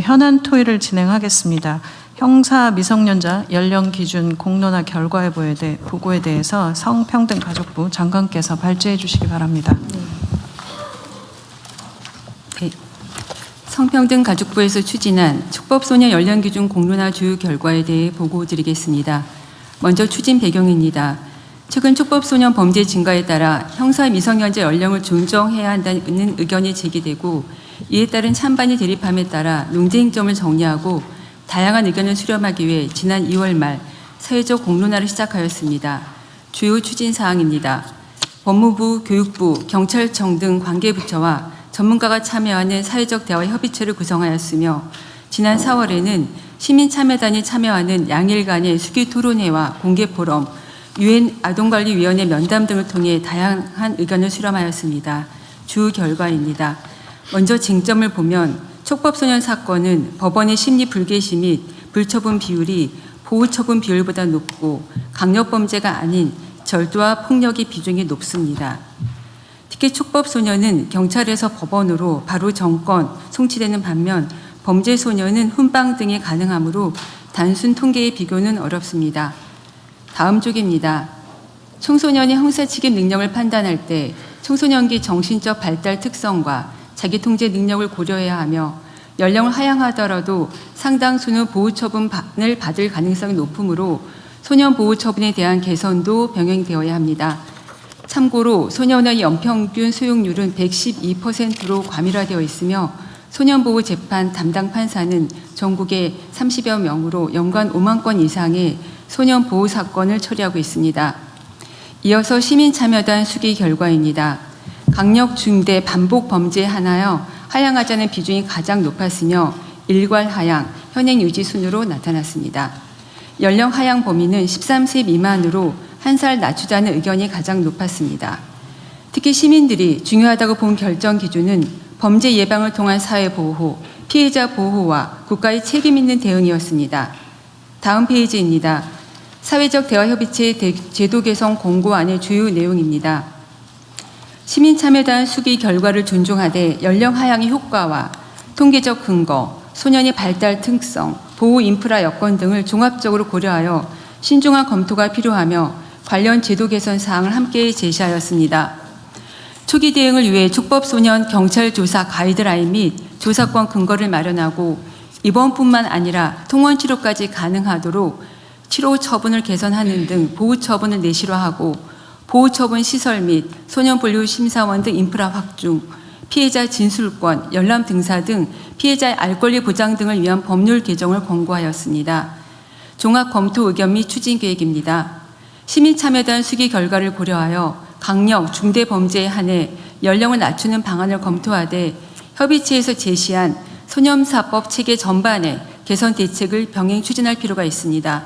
현안 토의를 진행하겠습니다. 형사 미성년자 연령 기준 공론화 결과에 보고에 대해서 성평등가족부 장관께서 발제해 주시기 바랍니다. 네. 성평등가족부에서 추진한 촉법소년 연령기준 공론화 조율 결과에 대해 보고드리겠습니다. 먼저 추진 배경입니다. 최근 촉법소년 범죄 증가에 따라 형사 미성년자 연령을 존중해야 한다는 의견이 제기되고 이에 따른 찬반이 대립함에 따라 논쟁점을 정리하고 다양한 의견을 수렴하기 위해 지난 2월 말 사회적 공론화를 시작하였습니다. 주요 추진 사항입니다. 법무부, 교육부, 경찰청 등 관계부처와 전문가가 참여하는 사회적 대화 협의체를 구성하였으며 지난 4월에는 시민참여단이 참여하는 양일간의 수기 토론회와 공개 포럼, UN 아동관리위원회 면담 등을 통해 다양한 의견을 수렴하였습니다. 주 결과입니다. 먼저 쟁점을 보면 촉법소년 사건은 법원의 심리 불개시 및 불처분 비율이 보호처분 비율보다 높고 강력범죄가 아닌 절도와 폭력의 비중이 높습니다. 특히 촉법소년은 경찰에서 법원으로 바로 정권 송치되는 반면 범죄소년은 훈방 등이 가능하므로 단순 통계의 비교는 어렵습니다. 다음 쪽입니다. 청소년의 형사책임 능력을 판단할 때 청소년기 정신적 발달 특성과 자기통제 능력을 고려해야 하며 연령을 하향하더라도 상당수는 보호처분을 받을 가능성이 높으므로 소년보호처분에 대한 개선도 병행되어야 합니다. 참고로 소년의 연평균 수용률은 112%로 과밀화되어 있으며 소년보호 재판 담당 판사는 전국에 30여 명으로 연간 5만 건 이상의 소년보호 사건을 처리하고 있습니다. 이어서 시민참여단 수기 결과입니다. 강력 중대 반복 범죄에 한하여 하향하자는 비중이 가장 높았으며 일괄 하향, 현행 유지 순으로 나타났습니다. 연령 하향 범위는 13세 미만으로 1살 낮추자는 의견이 가장 높았습니다. 특히 시민들이 중요하다고 본 결정 기준은 범죄 예방을 통한 사회 보호, 피해자 보호와 국가의 책임 있는 대응이었습니다. 다음 페이지입니다. 사회적 대화협의체 제도 개선 공고안의 주요 내용입니다. 시민참여단 수기 결과를 존중하되 연령 하향의 효과와 통계적 근거, 소년의 발달 특성, 보호 인프라 여건 등을 종합적으로 고려하여 신중한 검토가 필요하며 관련 제도 개선 사항을 함께 제시하였습니다. 초기 대응을 위해 촉법소년 경찰 조사 가이드라인 및 조사권 근거를 마련하고 입원뿐만 아니라 통원 치료까지 가능하도록 치료 처분을 개선하는 등 보호 처분을 내실화하고 보호처분 시설 및 소년본류심사원 등 인프라 확충, 피해자 진술권, 열람 등사 등 피해자의 알 권리 보장 등을 위한 법률 개정을 권고하였습니다. 종합 검토 의견 및 추진 계획입니다. 시민참여단 수기 결과를 고려하여 강력 중대 범죄에 한해 연령을 낮추는 방안을 검토하되 협의체에서 제시한 소년사법 체계 전반의 개선 대책을 병행 추진할 필요가 있습니다.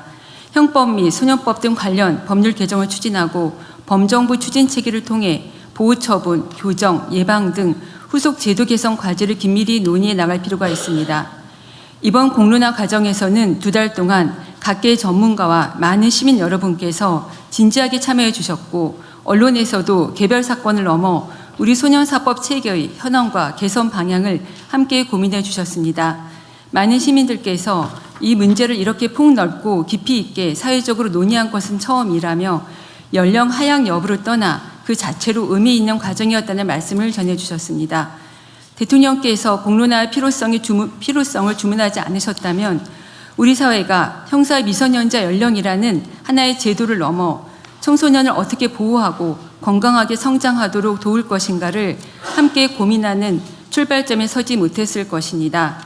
형법 및 소년법 등 관련 법률 개정을 추진하고 범정부 추진 체계를 통해 보호처분, 교정, 예방 등 후속 제도 개선 과제를 긴밀히 논의해 나갈 필요가 있습니다. 이번 공론화 과정에서는 2달 동안 각계 전문가와 많은 시민 여러분께서 진지하게 참여해 주셨고 언론에서도 개별 사건을 넘어 우리 소년사법 체계의 현황과 개선 방향을 함께 고민해 주셨습니다. 많은 시민들께서 이 문제를 이렇게 폭넓고 깊이 있게 사회적으로 논의한 것은 처음이라며 연령 하향 여부를 떠나 그 자체로 의미 있는 과정이었다는 말씀을 전해주셨습니다. 대통령께서 공론화의 필요성을 주문하지 않으셨다면 우리 사회가 형사 미성년자 연령이라는 하나의 제도를 넘어 청소년을 어떻게 보호하고 건강하게 성장하도록 도울 것인가를 함께 고민하는 출발점에 서지 못했을 것입니다.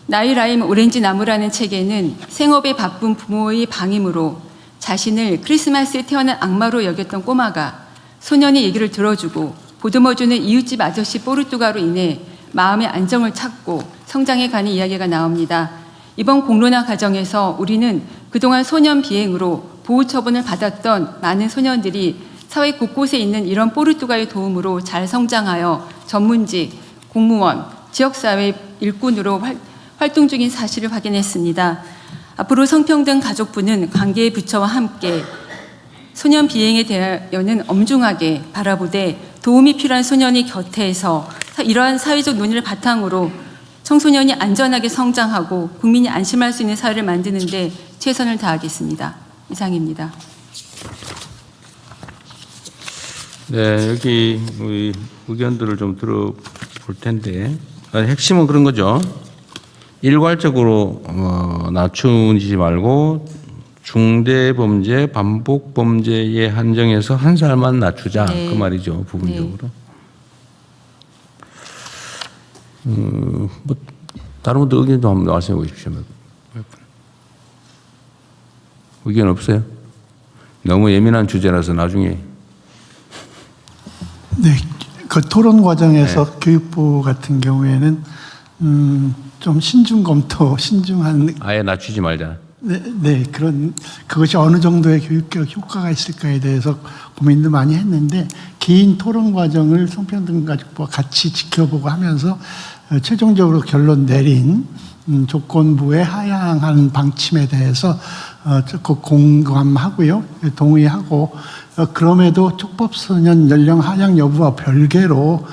나이라임 오렌지 나무라는 책에는 생업에 바쁜 부모의 방임으로 자신을 크리스마스에 태어난 악마로 여겼던 꼬마가 소년의 얘기를 들어주고 보듬어주는 이웃집 아저씨 뽀르뚜가로 인해 마음의 안정을 찾고 성장해가는 이야기가 나옵니다. 이번 공론화 과정에서 우리는 그동안 소년 비행으로 보호처분을 받았던 많은 소년들이 사회 곳곳에 있는 이런 뽀르뚜가의 도움으로 잘 성장하여 전문직, 공무원, 지역사회 일꾼으로 활동 중인 사실을 확인했습니다. 앞으로 성평등가족부는 관계 부처와 함께 소년 비행에 대하여는 엄중하게 바라보되 도움이 필요한 소년이 곁에서 이러한 사회적 논의를 바탕으로 청소년이 안전하게 성장하고 국민이 안심할 수 있는 사회를 만드는 데 최선을 다하겠습니다. 이상입니다. 네, 여기 우리 의견들을 좀 들어볼 텐데 핵심은 그런 거죠. 일괄적으로 낮추지 말고 중대범죄, 반복범죄에 한정해서 한 살만 낮추자. 네. 그 말이죠. 부분적으로. 뭐 다른 분들 의견도 한번 말씀해 보십시오. 의견 없어요? 너무 예민한 주제라서 나중에. 네, 그 토론 과정에서 교육부 같은 경우에는 좀 신중 검토, 신중한 아예 낮추지 말자. 네, 그것이 어느 정도의 교육적 효과가 있을까에 대해서 고민도 많이 했는데 개인 토론 과정을 성평등가족부와 같이 지켜보고 하면서 최종적으로 결론 내린 조건부의 하향하는 방침에 대해서 적극 공감하고요, 동의하고 그럼에도 촉법소년 연령 하향 여부와 별개로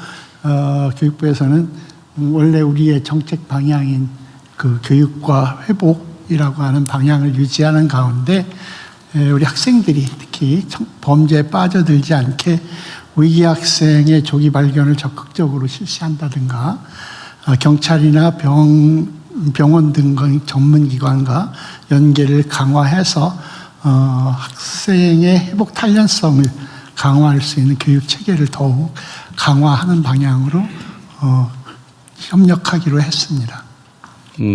교육부에서는 원래 우리의 정책 방향인 그 교육과 회복이라고 하는 방향을 유지하는 가운데 우리 학생들이 특히 범죄에 빠져들지 않게 위기 학생의 조기 발견을 적극적으로 실시한다든가 경찰이나 병원 등 전문기관과 연계를 강화해서 학생의 회복 탄력성을 강화할 수 있는 교육 체계를 더욱 강화하는 방향으로 협력하기로 했습니다.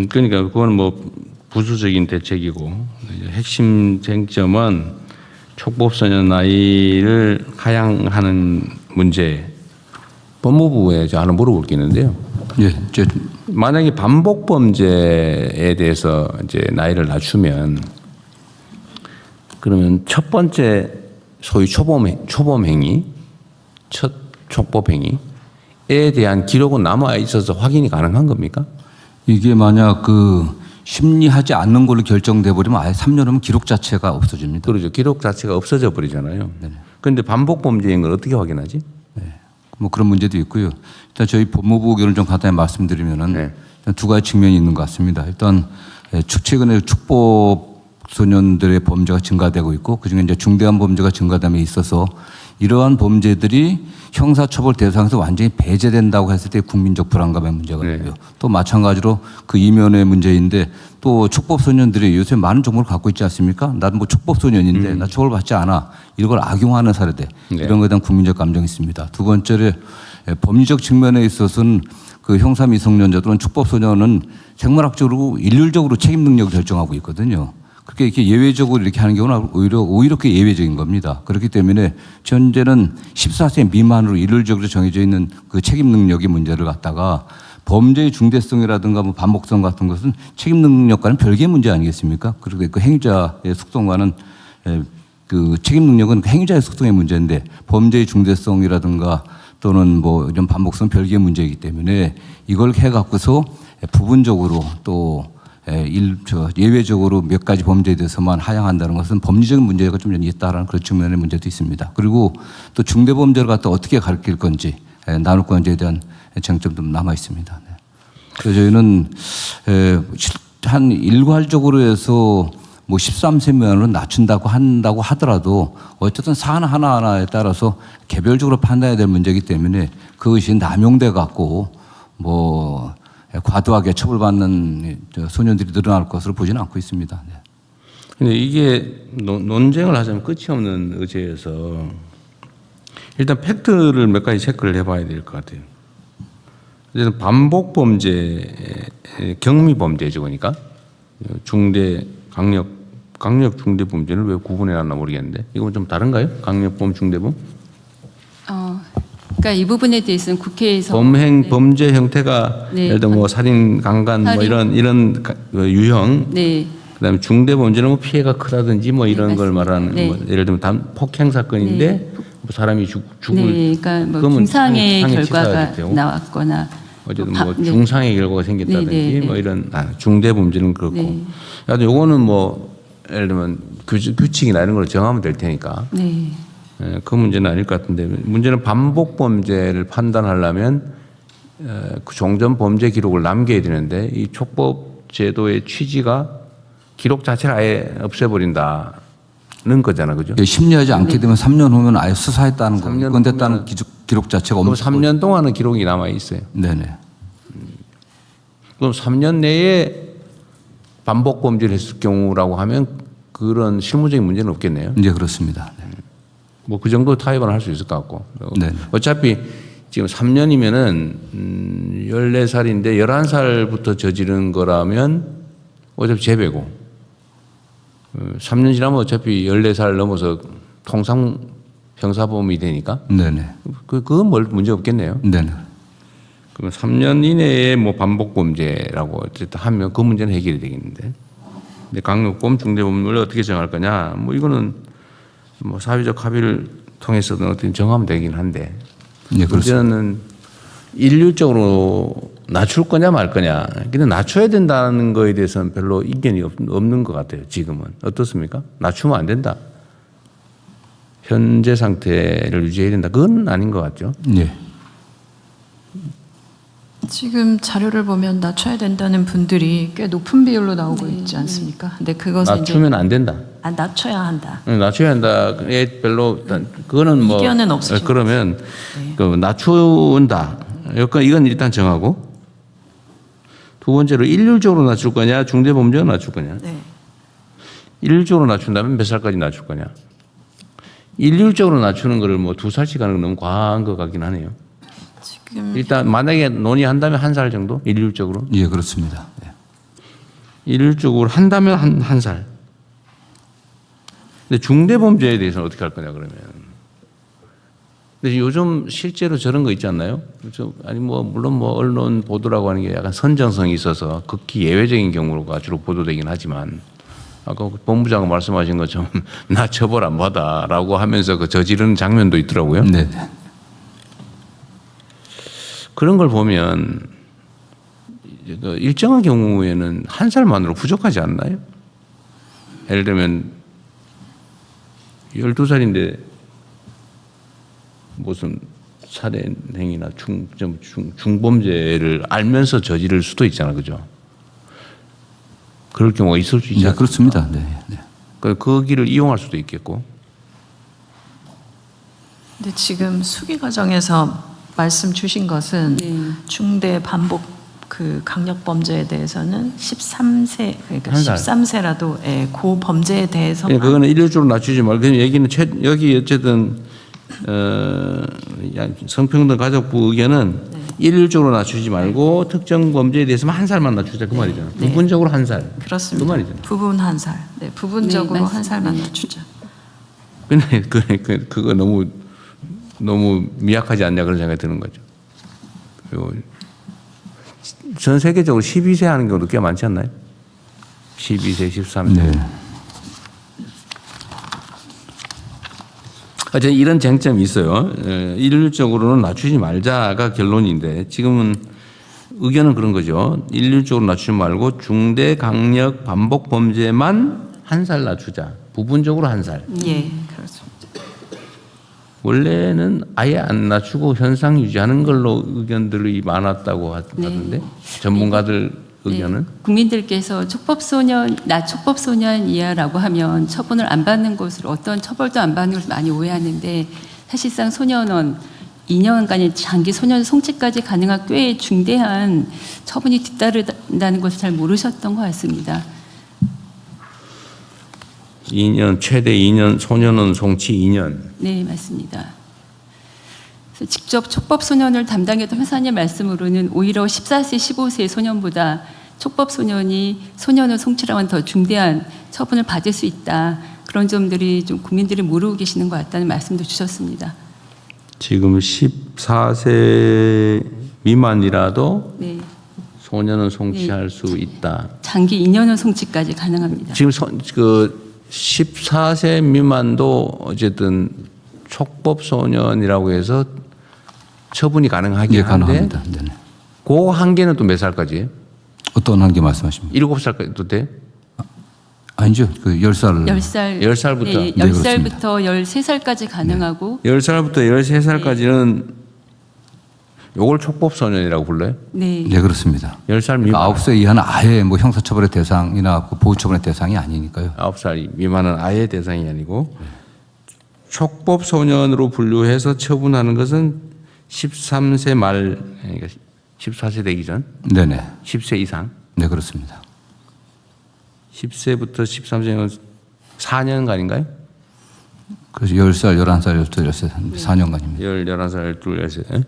그러니까 그건 뭐 부수적인 대책이고 핵심 쟁점은 촉법소년 나이를 하향하는 문제. 법무부에 저 하나 물어볼 게 있는데요. 예, 만약에 반복 범죄에 대해서 이제 나이를 낮추면 그러면 첫 번째 소위 초범 행위, 첫 촉법 행위에 대한 기록은 남아 있어서 확인이 가능한 겁니까? 이게 만약 그 심리하지 않는 걸로 결정돼 버리면 아예 3년이면 기록 자체가 없어집니다. 그러죠. 기록 자체가 없어져 버리잖아요. 그런데 반복 범죄인 걸 어떻게 확인하지? 뭐 그런 문제도 있고요. 일단 저희 법무부 의견을 좀 간단히 말씀드리면은 네. 일단 두 가지 측면이 있는 것 같습니다. 일단 최근에 축법 소년들의 범죄가 증가되고 있고 그중에 이제 중대한 범죄가 증가됨에 있어서 이러한 범죄들이 형사처벌 대상에서 완전히 배제된다고 했을 때 국민적 불안감의 문제가 네. 있고요. 또 마찬가지로 그 이면의 문제인데 또 축법소년들이 요새 많은 정보를 갖고 있지 않습니까? 나는 뭐 축법소년인데 나 처벌받지 않아. 이걸 악용하는 사례들 네. 이런 것에 대한 국민적 감정이 있습니다. 두 번째로 법리적 측면에 있어서는 그 형사 미성년자들은 축법소년은 생물학적으로 일률적으로 책임 능력을 결정하고 있거든요. 그렇게 이렇게 예외적으로 이렇게 하는 경우는 오히려 그게 예외적인 겁니다. 그렇기 때문에 현재는 14세 미만으로 일률적으로 정해져 있는 그 책임 능력의 문제를 갖다가 범죄의 중대성이라든가 뭐 반복성 같은 것은 책임 능력과는 별개의 문제 아니겠습니까? 그리고 그 행위자의 속성과는 그 책임 능력은 그 행위자의 속성의 문제인데 범죄의 중대성이라든가 또는 뭐 이런 반복성 별개의 문제이기 때문에 이걸 해갖고서 부분적으로 또 예외적으로 몇 가지 범죄에 대해서만 하향한다는 것은 법리적인 문제가 좀 있다라는 그런 측면의 문제도 있습니다. 그리고 또 중대범죄를 갖다 어떻게 가르칠 건지 나눌 건지에 대한 쟁점도 남아 있습니다. 그래서 저희는 한 일괄적으로 해서 뭐 13세 미만으로 낮춘다고 한다고 하더라도 어쨌든 사안 하나하나에 따라서 개별적으로 판단해야 될 문제이기 때문에 그것이 남용돼 갖고 뭐 과도하게 처벌받는 소년들이 늘어날 것으로 보지는 않고 있습니다. 네. 근데 이게 논쟁을 하자면 끝이 없는 의제여서 일단 팩트를 몇 가지 체크를 해봐야 될 것 같아요. 일단 반복 범죄, 경미 범죄죠, 그러니까 중대 강력 중대 범죄를 왜 구분해놨나 모르겠는데 이건 좀 다른가요? 강력범, 중대범? 그러니까 이 부분에 대해서는 국회에서 범죄 형태가 네. 예를 들어 뭐 살인, 강간 뭐 이런 유형. 네. 그다음에 중대 범죄는 뭐 피해가 크다든지 뭐 이런 네, 걸 말하는 네. 뭐 예를 들면 폭행 사건인데 네. 뭐 사람이 죽을 네, 그러니까 뭐 그러면 중상의 상해 결과가 치사하게 되고. 나왔거나 어쨌든 뭐 뭐 네. 중상의 결과가 생겼다든지 네, 네, 뭐 네. 이런 중대 범죄는 그렇고. 네. 하여튼 요거는 뭐 예를 들면 규칙이나 이런 걸 정하면 될 테니까. 네. 그 문제는 아닐 것 같은데 문제는 반복 범죄를 판단하려면 그 종전 범죄 기록을 남겨야 되는데 이 촉법 제도의 취지가 기록 자체를 아예 없애버린다는 거잖아, 그죠? 예, 심리하지 않게 되면 3년 후면 아예 수사했다는 거, 3년 입건됐다는 기록 자체가 그럼 없는 3년 동안은 기록이 남아 있어요. 네네. 그럼 3년 내에 반복 범죄를 했을 경우라고 하면 그런 실무적인 문제는 없겠네요. 이제 그렇습니다. 네. 뭐 그 정도 타협은 할 수 있을 것 같고. 네. 어차피 지금 3년이면은 14살인데 11살부터 저지른 거라면 어차피 재배고 3년 지나면 어차피 14살 넘어서 통상 형사범이 되니까 네네. 그건 뭘 문제 없겠네요. 네네. 그럼 3년 이내에 뭐 반복 범죄라고 어쨌든 하면 그 문제는 해결이 되겠는데. 근데 강력범, 중대범을 어떻게 정할 거냐? 뭐 이거는 뭐 사회적 합의를 통해서든 어떻게 정하면 되긴 한데. 네, 그렇습니다. 문제는 일률적으로 낮출 거냐 말 거냐. 근데 낮춰야 된다는 거에 대해서는 별로 이견이 없는 것 같아요. 지금은 어떻습니까? 낮추면 안 된다. 현재 상태를 유지해야 된다. 그건 아닌 것 같죠. 네. 지금 자료를 보면 낮춰야 된다는 분들이 꽤 높은 비율로 나오고 있지 않습니까? 근데 그것은 낮추면 안 된다. 낮춰야 한다. 낮춰야 한다. 별로 그거는 뭐 이견은 없으신 그러면 그 낮춘다. 이건 일단 정하고 두 번째로 일률적으로 낮출 거냐, 중대범죄로 낮출 거냐. 네. 일률적으로 낮춘다면 몇 살까지 낮출 거냐. 일률적으로 낮추는 거를 뭐 2살씩 하는 건 너무 과한 것 같긴 하네요. 지금 일단 만약에 논의한다면 1살 정도 일률적으로. 예, 그렇습니다. 네. 일률적으로 한다면 한 살. 근데 중대범죄에 대해서는 어떻게 할 거냐 그러면. 근데 요즘 실제로 저런 거 있지 않나요? 아니 뭐 물론 뭐 언론 보도라고 하는 게 약간 선정성이 있어서 극히 예외적인 경우가 주로 보도되긴 하지만 아까 본부장은 말씀하신 것처럼 나 처벌 안 받아라고 하면서 그 저지르는 장면도 있더라고요. 네. 그런 걸 보면 일정한 경우에는 한 살만으로 부족하지 않나요? 예를 들면 12살인데 무슨 살인행위나 중범죄를 알면서 저지를 수도 있잖아, 그죠? 그럴 경우가 있을 수 있지 네, 않습니까? 그렇습니다. 네. 네. 그 길을 이용할 수도 있겠고. 근데 지금 수기 과정에서 말씀 주신 것은 중대 반복 그 강력 범죄에 대해서는 13세 그러니까 한 살. 13세라도 그 범죄에 대해서 그거는 일률적으로 낮추지 말고 그냥 얘기는 여기 어쨌든 성평등 가족부 의견은 일률적으로 낮추지 말고 특정 범죄에 대해서만 한 살만 낮추자 그 말이잖아. 네. 부분적으로 한 살. 그렇습니다. 그 말이잖아. 부분 한 살. 네, 부분적으로 네, 한 살만 맞습니다. 낮추자. 근데 그거 너무 미약하지 않냐 그런 생각이 드는 거죠. 그리고 전 세계적으로 12세 하는 경우도 꽤 많지 않나요? 12세, 13세. 네. 어쨌든 이런 쟁점이 있어요. 일률적으로는 낮추지 말자가 결론인데 지금은 의견은 그런 거죠. 일률적으로 낮추지 말고 중대 강력 반복 범죄만 한 살 낮추자. 부분적으로 한 살. 예, 그렇습니다. 원래는 아예 안 낮추고 현상 유지하는 걸로 의견들이 많았다고 하던데 전문가들 의견은 네. 국민들께서 촉법소년 이하라고 하면 처분을 안 받는 것으로 어떤 처벌도 안 받는 것을 많이 오해하는데 사실상 소년원 2년간의 장기 소년 송치까지 가능한 꽤 중대한 처분이 뒤따른다는 것을 잘 모르셨던 것 같습니다. 2년 최대 2년 소년원 송치 2년. 네, 맞습니다. 그래서 직접 촉법소년을 담당했던 회사님 말씀으로는 오히려 14세, 15세 소년보다 촉법소년이 소년을 송치라면 더 중대한 처분을 받을 수 있다. 그런 점들이 좀 국민들이 모르고 계시는 것 같다는 말씀도 주셨습니다. 지금 14세 미만이라도 네, 소년은 송치할 수 있다. 장기 2년은 송치까지 가능합니다. 지금 그 14세 미만도 어쨌든 촉법 소년이라고 해서 처분이 가능하긴 예, 한데 가능합니다. 네. 그 한계는 또 몇 살까지? 어떤 한계 말씀하십니까? 7살까지도 돼? 아니죠. 그 10살. 10살부터. 네, 네, 10살부터 13살까지 가능하고 10살부터 13살까지는 요걸 촉법소년이라고 불러요? 네. 네, 그렇습니다. 10살 미만. 9세 이하는 아예 뭐 형사처벌의 대상이나 그 보호처분의 대상이 아니니까요. 9살 미만은 아예 대상이 아니고 촉법소년으로 분류해서 처분하는 것은 13세 말, 그러니까 14세 되기 전, 네네. 10세 이상, 네, 그렇습니다. 10세부터 13세는 4년간인가요? 그래서 10살, 11살, 12살, 4년간입니다. 11살, 12살.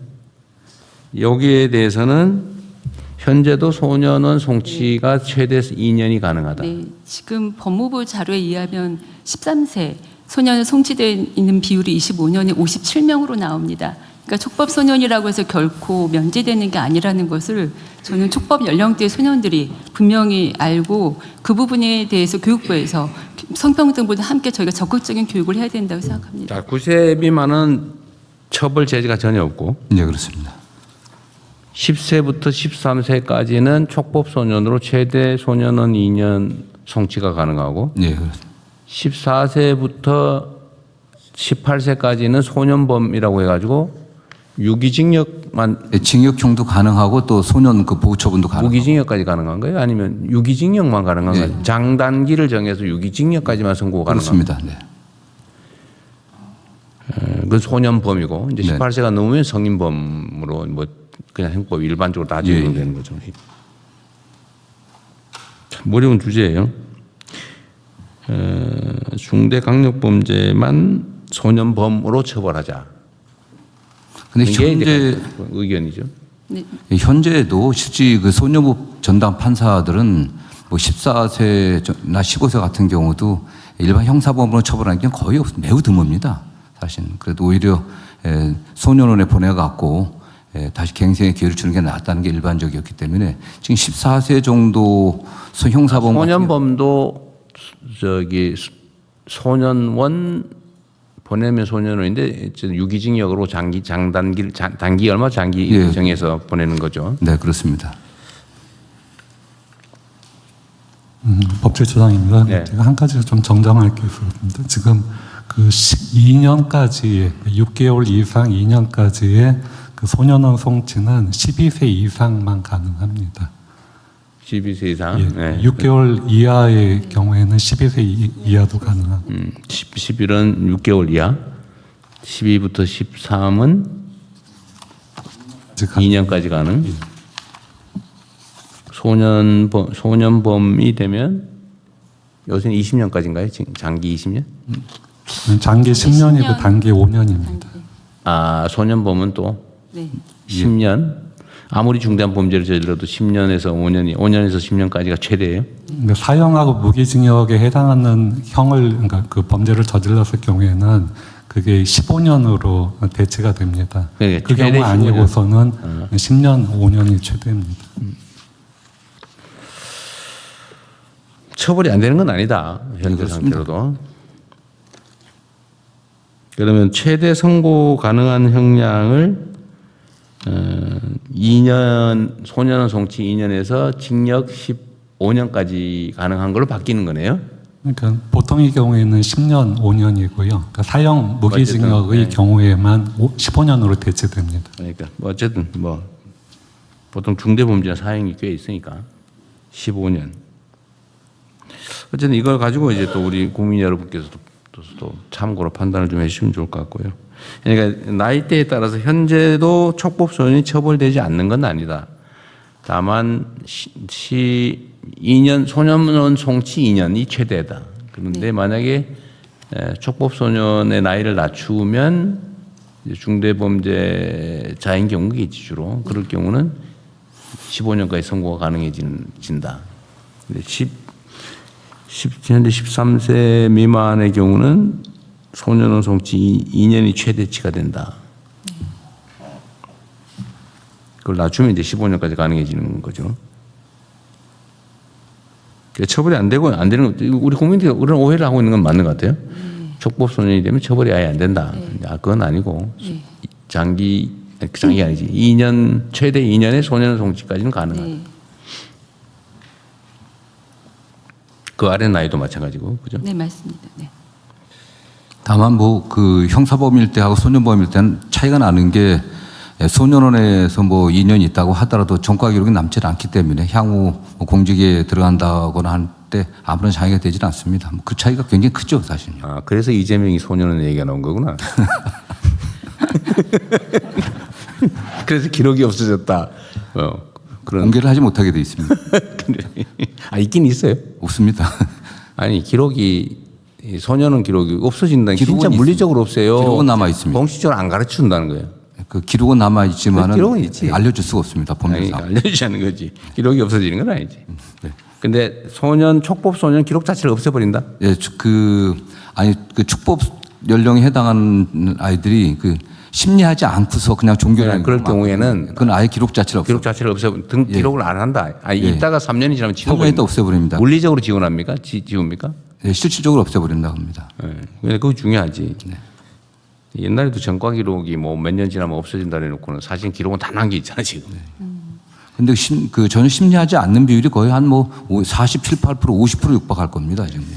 여기에 대해서는 현재도 소년원 송치가 최대 2년이 가능하다. 네, 지금 법무부 자료에 의하면 13세 소년은 송치되어 있는 비율이 25년에 57명으로 나옵니다. 그러니까 촉법 소년이라고 해서 결코 면제되는 게 아니라는 것을 저는 촉법 연령대 소년들이 분명히 알고 그 부분에 대해서 교육부에서 성평등보다 함께 저희가 적극적인 교육을 해야 된다고 생각합니다. 자, 9세 미만은 처벌 제재가 전혀 없고 네, 그렇습니다. 10세부터 13세까지는 촉법소년으로 최대 소년원 2년 송치가 가능하고 네, 그렇습니다. 14세부터 18세까지는 소년범이라고 해가지고 유기징역만 네, 징역형도 가능하고 또 소년 그 보호처분도 가능하고. 무기징역까지 가능한 거예요? 아니면 유기징역만 가능한 네. 거예요? 장단기를 정해서 유기징역까지만 선고가 가능한 거예요? 그렇습니다. 네. 그건 소년범이고 이제 네. 18세가 넘으면 성인범으로 뭐 그냥 형법 일반적으로 다 적용되는 거죠. 참 어려운 주제예요. 중대강력범죄만 소년범으로 처벌하자. 근데 이게 현재 이제 의견이죠. 네. 현재도 실제 그 소년법 전담 판사들은 뭐 14세나 15세 같은 경우도 일반 형사범으로 처벌하는 게 거의 매우 드뭅니다. 사실 그래도 오히려 소년원에 보내갖고 다시 갱생의 기회를 주는 게 낫다는 게 일반적이었기 때문에 지금 14세 정도 형사범 소년범도 저기 소년원 보내면 소년원인데 유기징역으로 단기 얼마 장기 예. 정해서 보내는 거죠. 네, 그렇습니다. 법제처장입니다. 네. 제가 한 가지 좀 정정할 게 있습니다. 지금 그 2년까지 6개월 이상 2년까지의 그 소년원 송치는 12세 이상만 가능합니다. 12세 이상. 예, 네. 6개월 이하의 경우에는 12세 이하도 가능합니다. 11은 6개월 이하. 12부터 13은 2년까지 가는. 소년범이 되면 요새는 20년까지인가요? 장기 20년? 장기 10년이고 10년. 단기 5년입니다. 아, 소년범은 또 네. 10년. 아무리 중대한 범죄를 저질러도 10년에서 5년에서 10년까지가 최대예요. 근데 사형하고 무기징역에 해당하는 형을 그러니까 그 범죄를 저질렀을 경우에는 그게 15년으로 대체가 됩니다. 그러니까 그 최대 경우 아니고서는 10년, 5년이 최대입니다. 처벌이 안 되는 건 아니다. 현재 그렇습니다. 상태로도. 그러면 최대 선고 가능한 형량을 2년 소년원 송치 2년에서 징역 15년까지 가능한 걸로 바뀌는 거네요. 그러니까 보통의 경우에는 10년, 5년이고요. 그러니까 사형 무기징역의 어쨌든, 네. 경우에만 15년으로 대체됩니다. 그러니까 뭐 어쨌든 뭐 보통 중대범죄나 사형이 꽤 있으니까 15년. 어쨌든 이걸 가지고 이제 또 우리 국민 여러분께서도 또 참고로 판단을 좀 해주시면 좋을 것 같고요. 그러니까 나이대에 따라서 현재도 촉법소년이 처벌되지 않는 건 아니다. 다만 2년 소년원 송치 2년이 최대다. 그런데 만약에 촉법소년의 나이를 낮추면 중대범죄자인 경우겠지 주로. 그럴 경우는 15년까지 선고가 가능해진다. 근데 현재 13세 미만의 경우는 소년원 송치 2년이 최대치가 된다. 그걸 낮추면 이제 15년까지 가능해지는 거죠. 처벌이 안 되고 안 되는 거, 우리 국민들이 그런 오해를 하고 있는 건 맞는 것 같아요. 촉법소년이 되면 처벌이 아예 안 된다. 아, 그건 아니고 장기 아니지. 2년 최대 2년의 소년원 송치까지는 가능하다. 네. 그 아래 나이도 마찬가지고, 그죠? 네, 맞습니다. 네. 다만 뭐 그 형사범일 때하고 소년범일 때는 차이가 나는 게 소년원에서 뭐 2년 있다고 하더라도 전과 기록이 남지 않기 때문에 향후 뭐 공직에 들어간다거나 할 때 아무런 장애가 되질 않습니다. 그 차이가 굉장히 크죠, 사실. 아, 그래서 이재명이 소년원 얘기가 나온 거구나. 그래서 기록이 없어졌다. 그런. 공개를 하지 못하게 돼 있습니다. 아, 있긴 있어요. 없습니다. 아니, 기록이 이 소년원 기록이 없어진다는 게 진짜 기록은 물리적으로 없어요. 기록은 남아 있습니다. 공식적으로 안 가르쳐 준다는 거예요. 그 기록은 남아 있지만은 기록은 있지. 알려줄 수가 없습니다. 아니, 법률상. 알려주지 않는 거지. 기록이 없어지는 건 아니지. 네. 근데 촉법 소년 기록 자체를 없애버린다? 예, 그 축법 연령에 해당하는 아이들이 그 심리하지 않고서 그냥 종교라는 그럴 경우에는 그건 아예 기록 자체를 기록 자체를 예. 기록을 안 한다. 아니, 예. 있다가 3년이 지나면 3년이 또 없애버립니다. 물리적으로 지원합니까? 지웁니까? 예, 실질적으로 없애버린다고 합니다. 예. 근데 그거 중요하지. 네. 옛날에도 전과 기록이 뭐 몇 년 지나면 없어진다 해놓고는 사실 기록은 다 남겨 있잖아 지금. 근데 전혀 심리하지 않는 비율이 거의 한 뭐 47, 8%, 50% 육박할 겁니다, 지금요.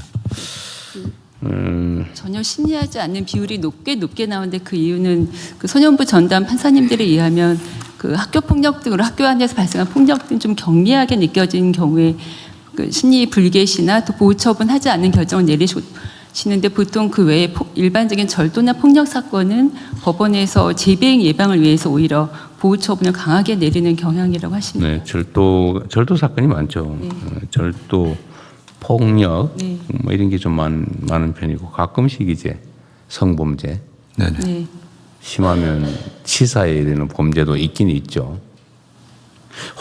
전혀 심리하지 않는 비율이 높게 나오는데 그 이유는 그 소년부 전담 판사님들에 의하면 그 학교 폭력 등으로 학교 안에서 발생한 폭력 등 좀 경미하게 느껴지는 경우에 그 심리 불개시나 또 보호 처분하지 않는 결정을 내리시는데 보통 그 외에 일반적인 절도나 폭력 사건은 법원에서 재배행 예방을 위해서 오히려 보호 처분을 강하게 내리는 경향이라고 하십니다. 네, 절도 사건이 많죠. 네. 절도, 폭력 네. 뭐 이런 게 좀 많은 편이고 가끔씩 이제 성범죄, 네네. 네. 심하면 치사에 이르는 범죄도 있긴 있죠.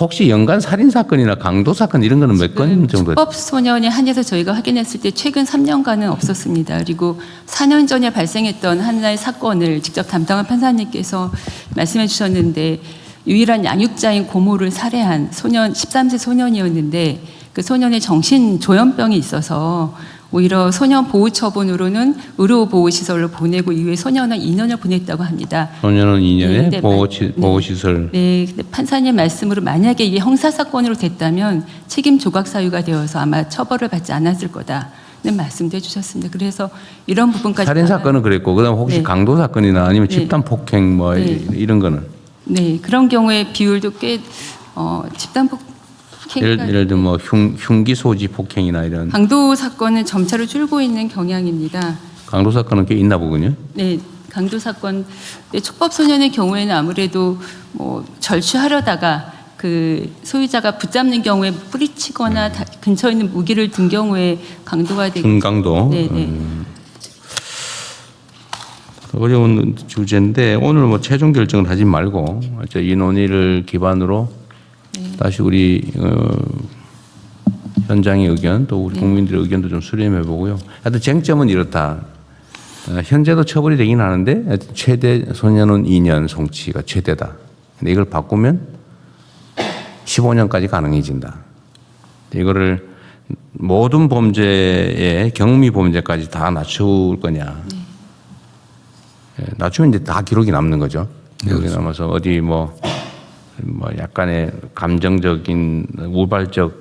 혹시 연간 살인 사건이나 강도 사건 이런 거는 몇 건 정도? 축법 소년에 한해서 저희가 확인했을 때 최근 3년간은 없었습니다. 그리고 4년 전에 발생했던 하나의 사건을 직접 담당한 판사님께서 말씀해 주셨는데 유일한 양육자인 고모를 살해한 소년 13세 소년이었는데 그 소년의 정신 조현병이 있어서 오히려 소년 보호 처분으로는 의료 보호 시설로 보내고 이후에 소년은 2년을 보냈다고 합니다. 소년은 2년에 네, 보호 시설. 네, 근데 판사님 말씀으로 만약에 이게 형사 사건으로 됐다면 책임 조각 사유가 되어서 아마 처벌을 받지 않았을 거다는 말씀도 해주셨습니다. 그래서 이런 부분까지 살인 사건은 그랬고 그다음 혹시 네. 강도 사건이나 아니면 네. 집단 폭행 뭐 네. 이런 거는 네 그런 경우에 비율도 꽤 집단 폭행 예를 들면 뭐 흉기 소지 폭행이나 이런 강도 사건은 점차로 줄고 있는 경향입니다. 강도 사건은 꽤 있나 보군요. 네, 강도 사건. 촉법 소년의 경우에는 아무래도 뭐 절취하려다가 그 소유자가 붙잡는 경우에 뿌리치거나 근처에 있는 무기를 든 경우에 강도가 되고. 중강도. 네, 네. 어려운 주제인데 오늘 뭐 최종 결정을 하지 말고 이 논의를 기반으로 다시 우리 현장의 의견 또 우리 국민들의 의견도 좀 수렴해 보고요. 하여튼 쟁점은 이렇다. 현재도 처벌이 되긴 하는데 최대 소년은 2년 송치가 최대다. 근데 이걸 바꾸면 15년까지 가능해진다. 이거를 모든 범죄의 경미 범죄까지 다 낮출 거냐. 낮추면 이제 다 기록이 남는 거죠. 기록이 남아서 어디 뭐 약간의 감정적인 우발적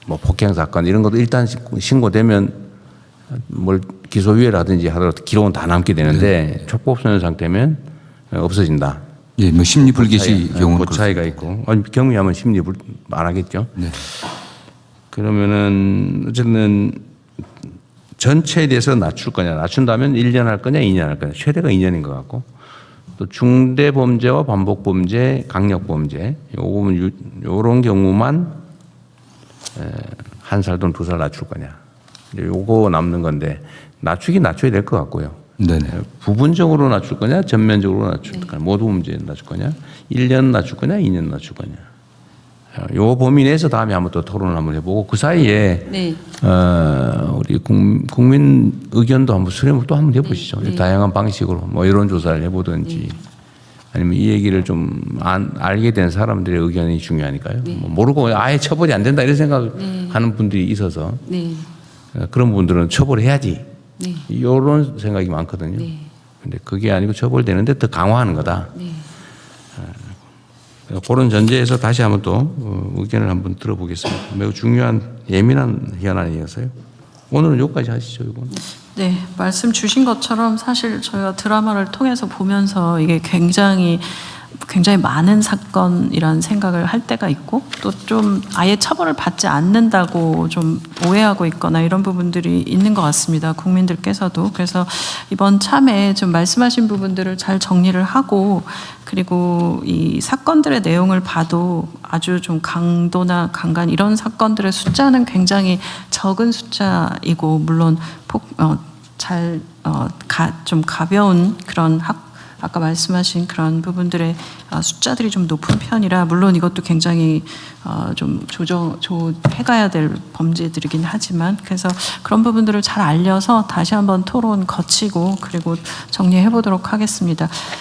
뭐 폭행 사건 이런 것도 일단 신고되면 뭘 기소유예라든지 하더라도 기록은 다 남게 되는데 촉법소년 상태면 없어진다. 예, 뭐 심리 불개시 경우는 그 차이가 있고 경미하면 심리 안 하겠죠. 네. 그러면은 어쨌든 전체에 대해서 낮출 거냐, 낮춘다면 1년 할 거냐, 2년 할 거냐, 최대가 2년인 것 같고. 또 중대 범죄와 반복 범죄, 강력 범죄, 요런 경우만 1살 또는 2살 낮출 거냐. 요거 남는 건데 낮추긴 낮춰야 될 것 같고요. 네네. 부분적으로 낮출 거냐, 전면적으로 낮출 거냐, 모두 범죄 낮출 거냐, 1년 낮출 거냐, 2년 낮출 거냐. 요 범위 내에서 다음에 한번 또 토론을 한번 해보고 그 사이에 네. 우리 국민 의견도 한번 수렴을 또 한번 해보시죠. 네. 다양한 방식으로 뭐 이런 조사를 해보든지 아니면 이 얘기를 좀 알게 된 사람들의 의견이 중요하니까요. 뭐 모르고 아예 처벌이 안 된다 이런 생각하는 분들이 있어서 네. 그런 분들은 처벌해야지 네. 이런 생각이 많거든요. 네. 근데 그게 아니고 처벌되는데 더 강화하는 거다. 네. 그런 전제에서 다시 한번 또 의견을 한번 들어보겠습니다. 매우 중요한 예민한 현안이어서요. 오늘은 여기까지 하시죠. 이건. 네, 말씀 주신 것처럼 사실 저희가 드라마를 통해서 보면서 이게 굉장히 굉장히 많은 사건이라는 생각을 할 때가 있고 또 좀 아예 처벌을 받지 않는다고 좀 오해하고 있거나 이런 부분들이 있는 것 같습니다. 국민들께서도. 그래서 이번 참에 좀 말씀하신 부분들을 잘 정리를 하고 그리고 이 사건들의 내용을 봐도 아주 좀 강도나 강간 이런 사건들의 숫자는 굉장히 적은 숫자이고 물론 좀 가벼운 그런 아까 말씀하신 그런 부분들의 숫자들이 좀 높은 편이라 물론 이것도 굉장히 좀 조정해가야 될 범죄들이긴 하지만 그래서 그런 부분들을 잘 알려서 다시 한번 토론 거치고 그리고 정리해 보도록 하겠습니다.